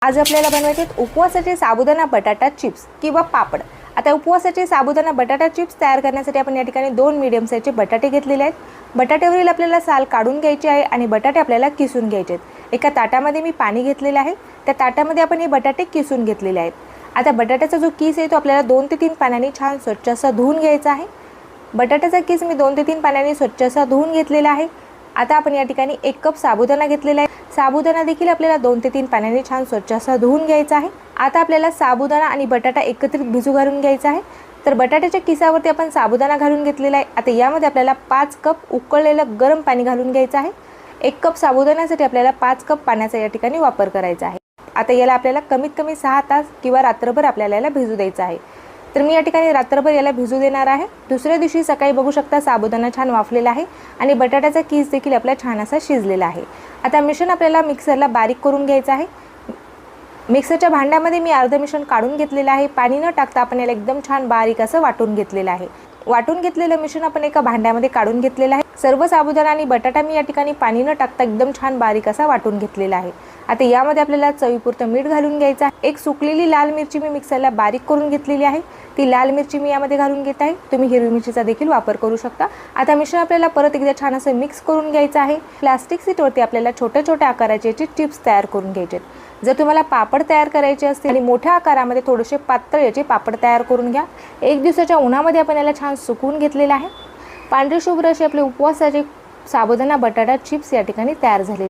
आज आपल्याला बनवायचे उपवासाचे साबुदाणा बटाटा चिप्स किंवा पापड। आता उपवासाचे साबुदाणा बटाटा चिप्स तयार करण्यासाठी आपण या ठिकाणी 2 मीडियम साइजचे बटाटे घेतलेले आहेत। बटाट्यावरील आपल्याला साल काढून घ्यायची आहे आणि बटाटे आपल्याला किसून घ्यायचे आहेत। एका ताटामध्ये मी पाणी घेतलेले आहे, त्या ताटामध्ये आपण हे बटाटे किसून घेतलेले आहेत। आता बटाट्याचा जो किस आहे तो आपल्याला 2 ते 3 पाण्याने छान स्वच्छ असा धुवून घ्यायचा आहे। बटाट्याचा किस मी 2 ते 3 पाण्याने स्वच्छ असा धुवून घेतलेला आहे। आता आपण या ठिकाणी 1 कप साबुदाणा घेतलेला आहे। साबुदाणा देखील आपल्याला 2 ते 3 पाण्याने छान स्वच्छ असा धुवून घ्यायचा आहे। आता आपल्याला साबुदाणा आणि बटाटा एकत्रित भिजू घालून घ्यायचा आहे। तर बटाट्याच्या किसावरती आपण साबुदाणा घालून घेतलेला आहे। आता यामध्ये आपल्याला 5 कप उकळलेलं गरम पाणी घालून घ्यायचं आहे। 1 कप साबुदाण्यासाठी आपल्याला 5 कप पाण्याचा या ठिकाणी वापर करायचा आहे। आता याला आपल्याला कमीत कमी 6 तास किंवा रात्रभर आपल्याला याला भिजू द्यायचं आहे। तर मी या ठिकाणी रात्रभर याला भिजू देणार आहे। दुसऱ्या दिवशी सकाळी बघू शकता साबुदाणा छान वाफलेला आहे आणि बटाट्याचा किस देखील आपला छान असा शिजलेला आहे। आता मिश्रण आपल्याला मिक्सरला बारीक करून घ्यायचं आहे। मिक्सरच्या भांड्यामध्ये मी अर्ध मिश्रण काढून घेतलेलं आहे। पाणी न टाकता आपण याला एकदम छान बारीक असं वाटून घेतलेलं आहे। वाटून घेतलेलं मिश्रण आपण एका भांड्यामध्ये काढून घेतलेलं आहे। सर्व साबुदाणा आणि बटाटा मी या ठिकाणी पाणी न टाकता एकदम छान बारीक असा वाटून घेतलेला आहे। आता यामध्ये आपल्याला चवीपुरतं मीठ घालून घ्यायचं आहे। एक सुकलेली लाल मिरची मी मिक्सरला बारीक करून घेतलेली आहे, ती लाल मिरची मी यामध्ये घालून घेत आहे। तुम्ही हिरवी मिरचीचा देखील वापर करू शकता। आता मिश्रण आपल्याला परत एकदा छान असं मिक्स करून घ्यायचं आहे। प्लास्टिक शीटवरती आपल्याला छोट्या छोट्या आकाराचे याचे चिप्स तयार करून घ्यायचे आहेत। जर तुम्हाला पापड तयार करायचे असतील आणि मोठ्या आकारामध्ये थोडेसे पातळ याचे पापड तयार करून घ्या। 1 दिवसाच्या उन्हामध्ये आपण याला छान सुकवून घेतलेलं आहे। पांढरे शुभ्र असे आपले उपवासाचे साबुदाणा बटाटा चिप्स या ठिकाणी तयार झाले।